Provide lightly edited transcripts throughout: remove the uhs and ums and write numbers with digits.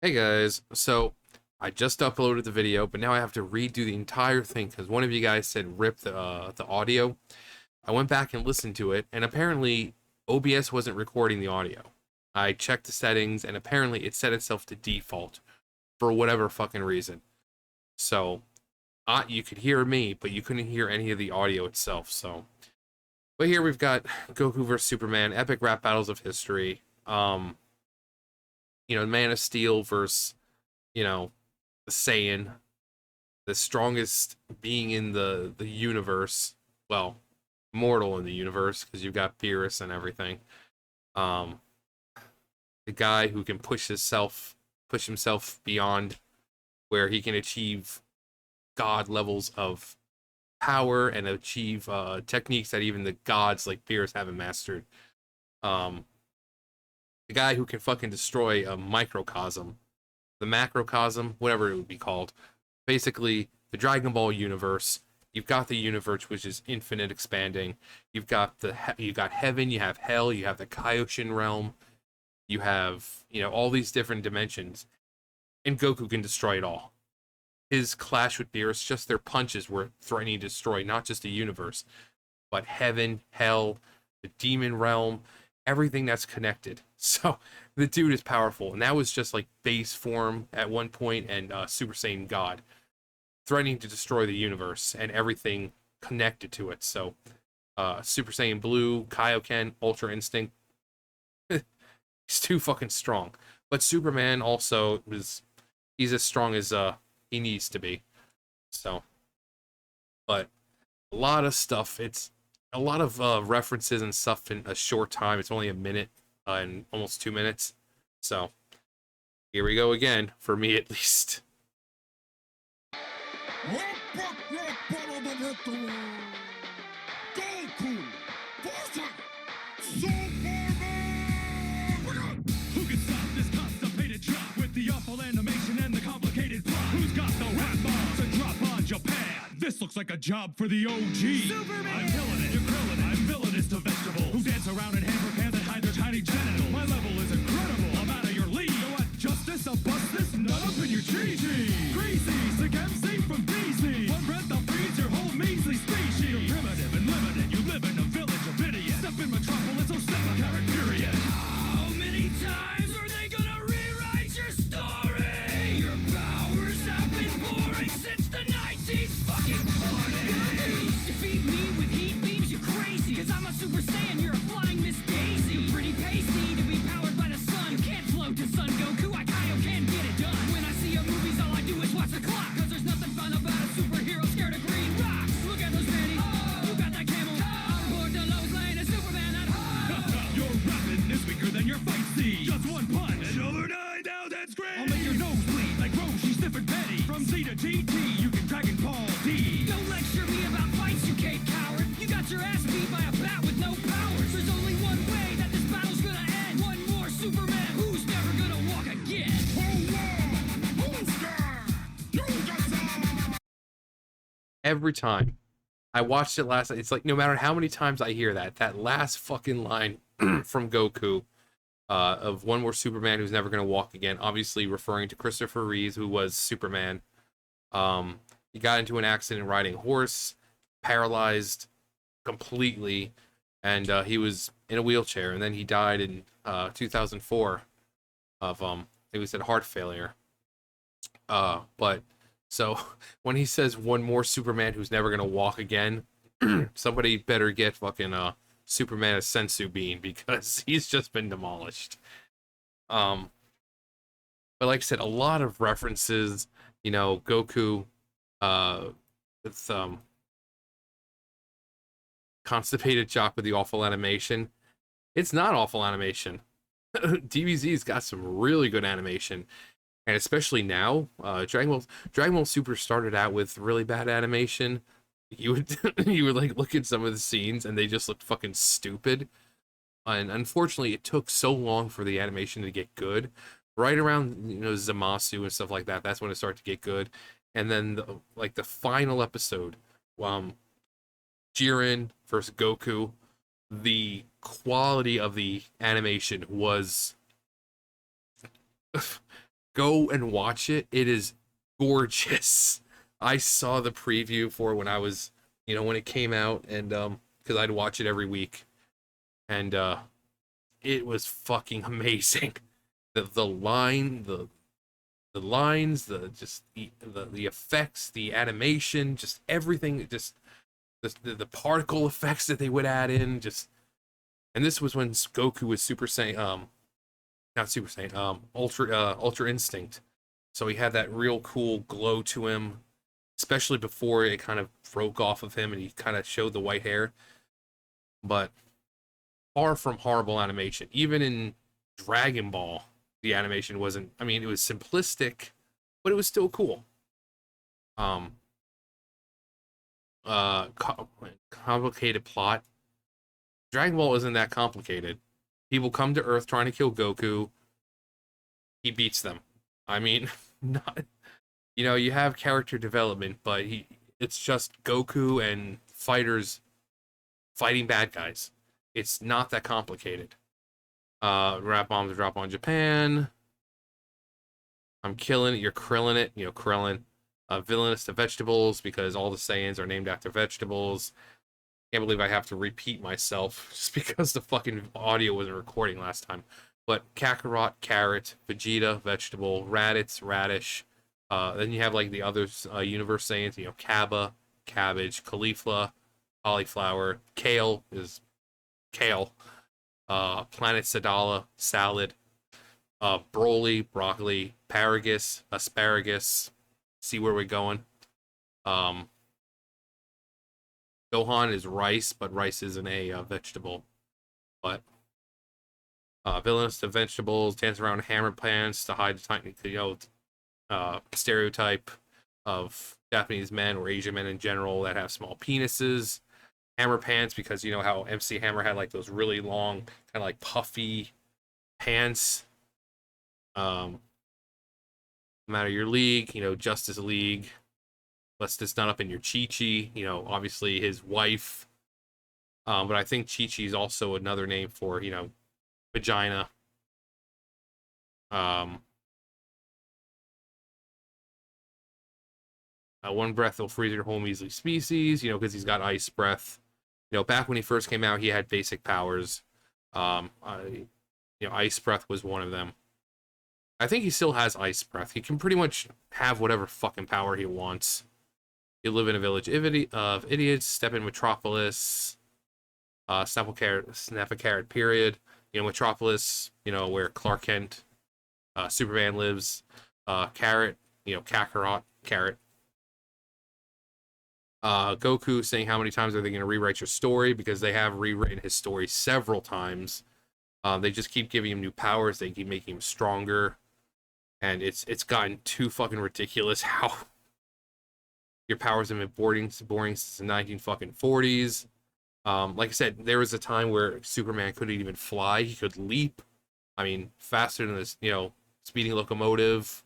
Hey guys, so I just uploaded the video, but now I have to redo the entire thing because one of you guys said rip the audio. I went back and listened to it, and apparently OBS wasn't recording the audio. I checked the settings, and apparently it set itself to default for whatever fucking reason. So, you could hear me, but you couldn't hear any of the audio itself. So, but here we've got Goku vs Superman, epic rap battles of history. Man of Steel versus the Saiyan, the strongest being in the universe. Well, mortal in the universe because you've got Beerus and everything. Um, the guy who can push himself beyond where he can achieve god levels of power and achieve techniques that even the gods like Beerus haven't mastered. Um, the guy who can fucking destroy a microcosm, the macrocosm, whatever it would be called. Basically, the Dragon Ball universe. You've got the universe which is infinite, expanding. You got heaven, you have hell, you have the Kaioshin realm, you have all these different dimensions, and Goku can destroy it all. His clash with Beerus, just their punches were threatening to destroy not just the universe, but heaven, hell, the demon realm, everything that's connected. So the dude is powerful, and that was just like base form at one point, and Super Saiyan God, threatening to destroy the universe and everything connected to it. So, Super Saiyan Blue, Kaioken, Ultra Instinct, he's too fucking strong. But Superman also he's as strong as he needs to be. So, but a lot of stuff. It's a lot of references and stuff in a short time. It's only a minute and almost 2 minutes. So here we go again, for me at least. Goku, Superman! Who can stop this constipated drop with the awful animation and the complicated plot? Who's got the rap bombs to drop on Japan? This looks like a job for the OG. Superman! I'm killing it, you're grilling it, I'm villainous to vegetables who dance around in hammer pants and hide their tiny genitals. My level is incredible, I'm out of your league. You know what? Justice, I'll bust this nut up in your GG. Greasy, sick MC from DC. One breath, I'll freeze your whole measly species. You're primitive and limited, you live in a village of idiots. Step in metropolis, so step a carrot period. How many times are they gonna rewrite your story? Your powers have been boring since the 1940s. Defeat me with heat beams, you crazy. Cause I'm a Super Saiyan, you're a flying Miss Daisy. You're pretty pasty to be powered by the sun. You can't float to Sun Goku, I can't get it done. When I see your movies, all I do is watch the clock. Cause there's nothing fun about a superhero scared of green rocks. Look at those panties, you got that camel. I'm aboard the Lowe's Lane and Superman at home. Your rapping is weaker than your fight scene. Just one punch, shoulder 9,000 screams. I'll make your nose bleed like Roshi, Stiff and Betty. From Z to GT, you can Dragon Ball D. Don't lecture me about fights, you cave coward. You got your ass beat by a bat with no powers. There's only one way that this battle's gonna end. One more Superman who's never gonna walk again. Every time I watched it last night, it's like no matter how many times I hear that last fucking line from Goku, of one more Superman who's never gonna walk again, obviously referring to Christopher Reeves, who was Superman. He got into an accident riding a horse, paralyzed completely, and he was in a wheelchair, and then he died in 2004 of it was at heart failure. But so when he says one more Superman who's never gonna walk again, somebody better get fucking Superman a sensu bean because he's just been demolished. Um, but like I said, a lot of references. Goku, with constipated jock with the awful animation. It's not awful animation. DBZ's got some really good animation, and especially now, Dragon Ball Super started out with really bad animation. You would you would like look at some of the scenes and they just looked fucking stupid. And unfortunately, it took so long for the animation to get good. Right around Zamasu and stuff like that, that's when it started to get good. And then the final episode, Jiren versus Goku, the quality of the animation was Go and watch it. It is gorgeous. I saw the preview for when I was, when it came out, and because I'd watch it every week, and it was fucking amazing. The lines, the effects, the animation, just everything, just the particle effects that they would add in, just. And this was when Goku was Super Saiyan, not Super Saiyan, Ultra Instinct. So he had that real cool glow to him, especially before it kind of broke off of him and he kind of showed the white hair. But far from horrible animation. Even in Dragon Ball, the animation wasn't. I mean, it was simplistic, but it was still cool. Um, uh, co- Complicated plot. Dragon Ball isn't that complicated. People come to Earth trying to kill Goku. He beats them. I mean, not. You have character development, but it's just Goku and fighters fighting bad guys. It's not that complicated. Rat bombs drop on Japan. I'm killing it. You're krilling it. Krillin. Villainous to vegetables because all the Saiyans are named after vegetables. Can't believe I have to repeat myself just because the fucking audio wasn't recording last time. But Kakarot, carrot, Vegeta, vegetable, Raditz, radish. Then you have like the other universe Saiyans, Kaba, cabbage, cauliflower, cauliflower, kale is kale, planet Sadala, salad, broly, broccoli, paragus, asparagus. See where we're going. Um, Gohan is rice, but rice isn't a vegetable. But villainous to vegetables, dance around hammer pants to hide the tiny, stereotype of Japanese men or Asian men in general that have small penises. Hammer pants because you know how MC Hammer had like those really long, kind of like puffy pants. No matter your league, Justice League. Let's just not up in your Chi Chi. Obviously his wife. But I think Chi Chi is also another name for vagina. Um, One breath will freeze your whole measly species. Because he's got ice breath. Back when he first came out, he had basic powers. Ice breath was one of them. I think he still has ice breath. He can pretty much have whatever fucking power he wants. You live in a village of idiots, step in Metropolis, snap a carrot, period. Metropolis, where Clark Kent, Superman lives. Carrot, Kakarot, carrot. Goku saying how many times are they going to rewrite your story because they have rewritten his story several times. They just keep giving him new powers. They keep making him stronger, and it's gotten too fucking ridiculous how your powers have been boring since the 1940s. Like I said, there was a time where Superman couldn't even fly. He could leap. I mean, faster than this, speeding locomotive.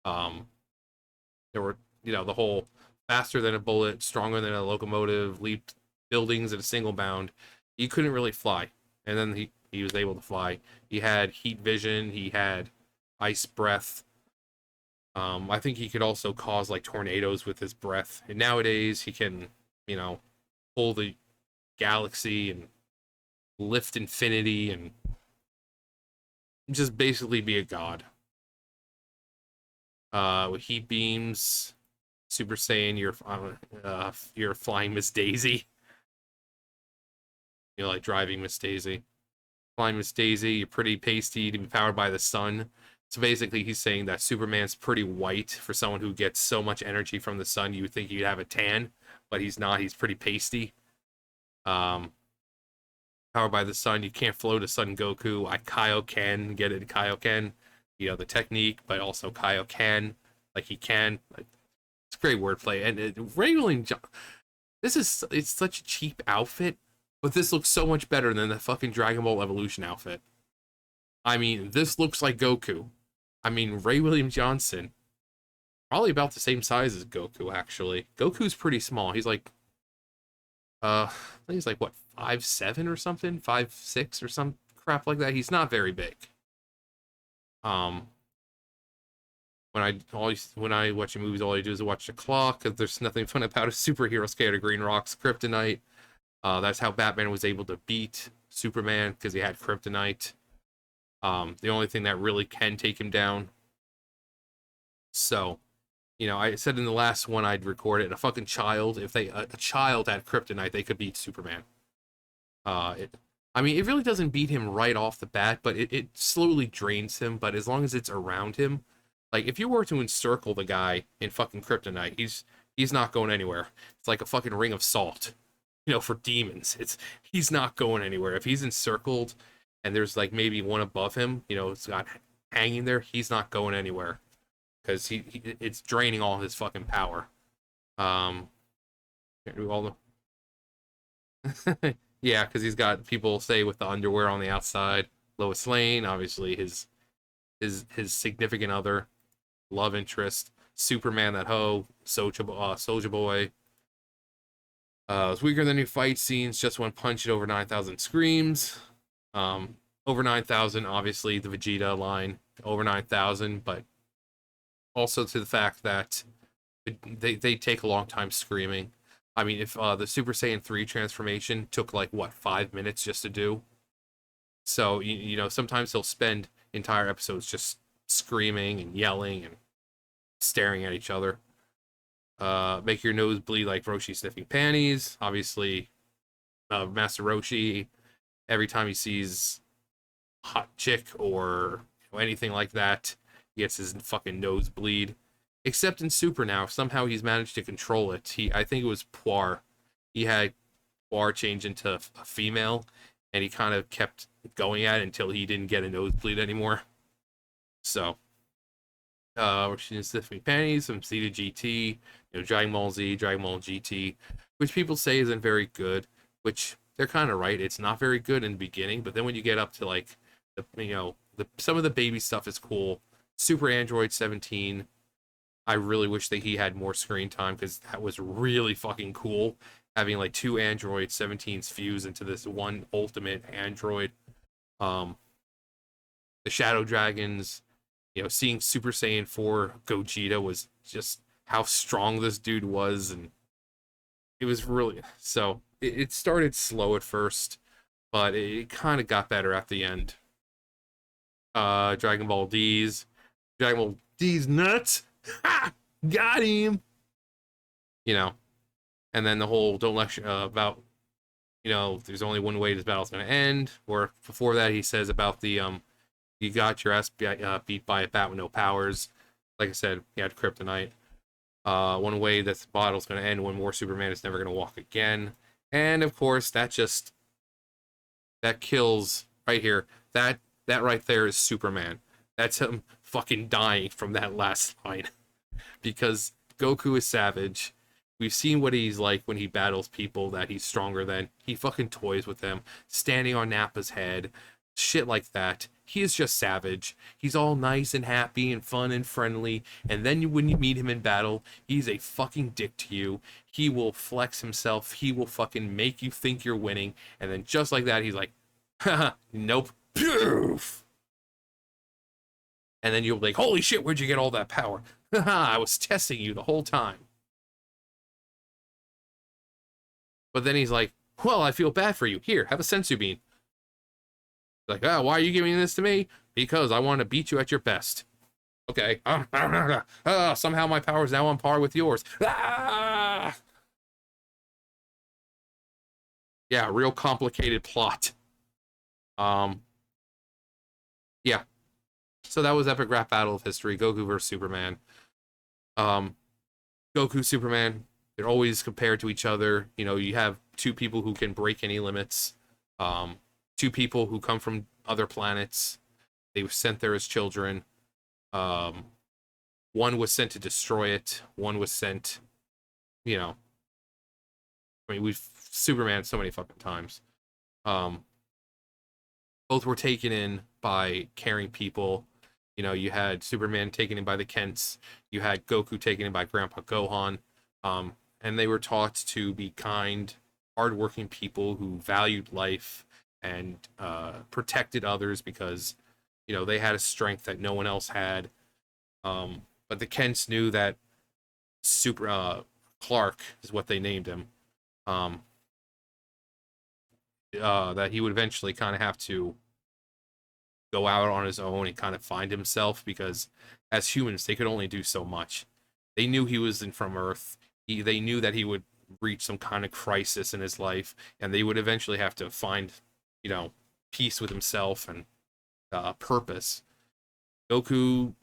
There were, the whole faster than a bullet, stronger than a locomotive, leaped buildings at a single bound. He couldn't really fly, and then he was able to fly. He had heat vision. He had ice breath. I think he could also cause like tornadoes with his breath. And nowadays he can, pull the galaxy and lift infinity and just basically be a god. With heat beams, Super Saiyan, you're flying Miss Daisy. Like driving Miss Daisy. Flying Miss Daisy, you're pretty pasty to be powered by the sun. So basically, he's saying that Superman's pretty white for someone who gets so much energy from the sun. You would think he'd have a tan, but he's not. He's pretty pasty. Powered by the sun, you can't float a Sun Goku. I Kaioken, get it? Kaioken, the technique, but also Kaioken, like he can. Like, it's great wordplay, and Ray John. It's such a cheap outfit, but this looks so much better than the fucking Dragon Ball Evolution outfit. I mean, this looks like Goku. I mean, Ray William Johnson, probably about the same size as Goku, actually. Goku's pretty small. He's like, I think he's like, what, 5'7" or something? 5'6" or some crap like that. He's not very big. Um, when I watch movies, all I do is watch the clock because there's nothing fun about a superhero scared of green rocks, kryptonite. That's how Batman was able to beat Superman because he had kryptonite. The only thing that really can take him down. So, I said in the last one I'd record it. A fucking child, if a child had kryptonite, they could beat Superman. It, I mean, it really doesn't beat him right off the bat, but it slowly drains him. But as long as it's around him, like if you were to encircle the guy in fucking kryptonite, he's not going anywhere. It's like a fucking ring of salt, for demons. He's not going anywhere. If he's encircled and there's like maybe one above him, it's got hanging there, he's not going anywhere because it's draining all his fucking power. Um, all the yeah, because he's got people say with the underwear on the outside. Lois Lane, obviously his significant other, love interest, Superman that hoe, Soldier Boy. It's weaker than new fight scenes. Just one punch at over 9,000 screams. Over 9,000, obviously the Vegeta line over 9,000, but also to the fact that they take a long time screaming. I mean, if the Super Saiyan 3 transformation took like what 5 minutes just to do, so sometimes they'll spend entire episodes just screaming and yelling and staring at each other. Make your nose bleed like Roshi sniffing panties. Obviously, Master Roshi, every time he sees a hot chick or anything like that, he gets his fucking nose bleed. Except in Super now, somehow he's managed to control it. I think it was Poir. He had Poir change into a female, and he kind of kept going at it until he didn't get a nosebleed anymore. So, she didn't sniff me panties from C to GT, Dragon Ball Z, Dragon Ball GT, which people say isn't very good, which they're kind of right. It's not very good in the beginning, but then when you get up to like some of the baby stuff is cool. Super Android 17. I really wish that he had more screen time because that was really fucking cool. Having like two Android 17s fuse into this one ultimate Android. The Shadow Dragons, seeing Super Saiyan 4 Gogeta was just how strong this dude was, and it was really so. It started slow at first, but it kind of got better at the end. Dragon Ball D's nuts. Ha! Got him. And then the whole don't lecture about there's only one way this battle's gonna end. Or before that, he says about the you got your ass beat by a bat with no powers. Like I said, he had kryptonite. One way that the battle's gonna end when more Superman is never gonna walk again. And of course, that kills right here. That right there is Superman. That's him fucking dying from that last line. Because Goku is savage. We've seen what he's like when he battles people that he's stronger than. He fucking toys with them, standing on Nappa's head, shit like that. He is just savage. He's all nice and happy and fun and friendly. And then when you meet him in battle, he's a fucking dick to you. He will flex himself. He will fucking make you think you're winning. And then just like that, he's like, haha, nope. Poof. And then you'll be like, holy shit, where'd you get all that power? Haha, I was testing you the whole time. But then he's like, well, I feel bad for you. Here, have a sensu bean. Like, why are you giving this to me? Because I want to beat you at your best. Okay. Somehow my power is now on par with yours. Ah! Yeah, real complicated plot. Yeah. So that was Epic Rap Battle of History, Goku vs. Superman. Goku, Superman, they're always compared to each other. You have two people who can break any limits. Two people who come from other planets. They were sent there as children. One was sent to destroy it. One was sent, I mean, we've Superman so many fucking times. Both were taken in by caring people. You had Superman taken in by the Kents. You had Goku taken in by Grandpa Gohan. And they were taught to be kind, hardworking people who valued life and protected others because, they had a strength that no one else had. but the Kents knew that Super Clark is what they named him. Um, that he would eventually kind of have to go out on his own and kind of find himself because as humans they could only do so much. They knew he was in from Earth. They knew that he would reach some kind of crisis in his life, and they would eventually have to find, peace with himself and purpose. Goku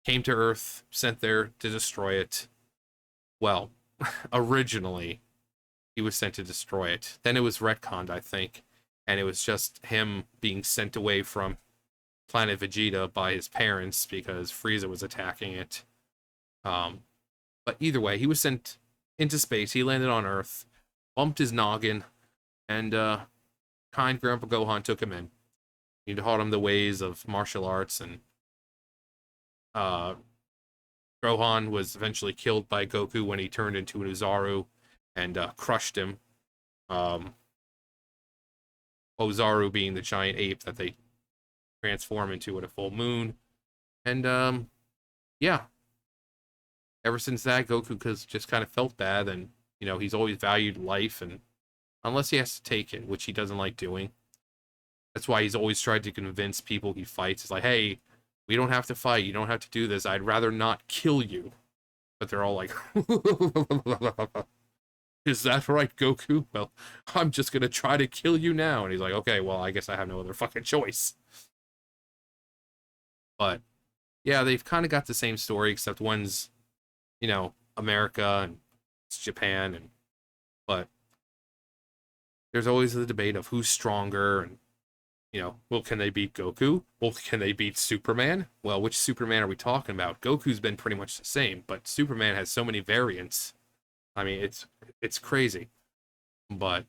came to Earth, sent there to destroy it. Well, originally he was sent to destroy it. Then it was retconned, I think, and it was just him being sent away from planet Vegeta by his parents because Frieza was attacking it. But either way, he was sent into space. He landed on Earth, bumped his noggin, and kind Grandpa Gohan took him in. He taught him the ways of martial arts, and Gohan was eventually killed by Goku when he turned into an Uzaru and crushed him. Ozaru being the giant ape that they transform into at a full moon. And yeah, ever since that, Goku has just kind of felt bad, and he's always valued life, and unless he has to take it, which he doesn't like doing. That's why he's always tried to convince people he fights. It's like, hey, we don't have to fight. You don't have to do this. I'd rather not kill you. But they're all like, is that right, Goku? Well, I'm just going to try to kill you now. And he's like, okay, well, I guess I have no other fucking choice. But yeah, they've kind of got the same story, except one's, America and it's Japan. But there's always the debate of who's stronger, and well, can they beat Goku? Well, can they beat Superman? Well, which Superman are we talking about? Goku's been pretty much the same, but Superman has so many variants. I mean, it's crazy. But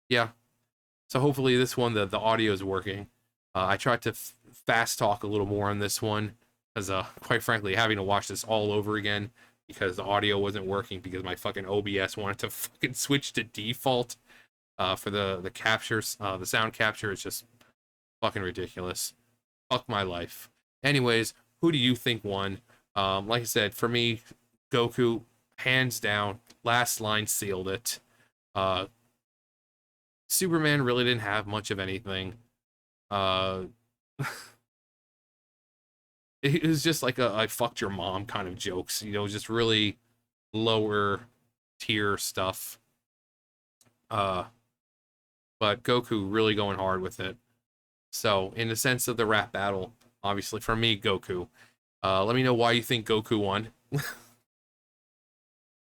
yeah, so hopefully this one, the audio is working. I tried to fast talk a little more on this one, because quite frankly, having to watch this all over again because the audio wasn't working because my fucking OBS wanted to fucking switch to default. For the captures, the sound capture is just fucking ridiculous. Fuck my life. Anyways, who do you think won? Like I said, for me, Goku, hands down, last line sealed it. Superman really didn't have much of anything. It was just like a I fucked your mom kind of jokes, just really lower tier stuff. But Goku really going hard with it. So, in the sense of the rap battle, obviously for me, Goku. Let me know why you think Goku won.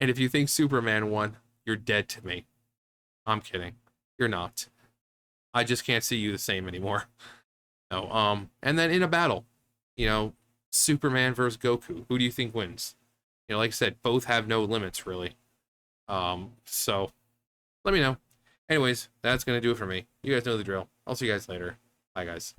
And if you think Superman won, you're dead to me. I'm kidding. You're not. I just can't see you the same anymore. No, and then in a battle, Superman versus Goku. Who do you think wins? Like I said, both have no limits, really. So, let me know. Anyways, that's going to do it for me. You guys know the drill. I'll see you guys later. Bye, guys.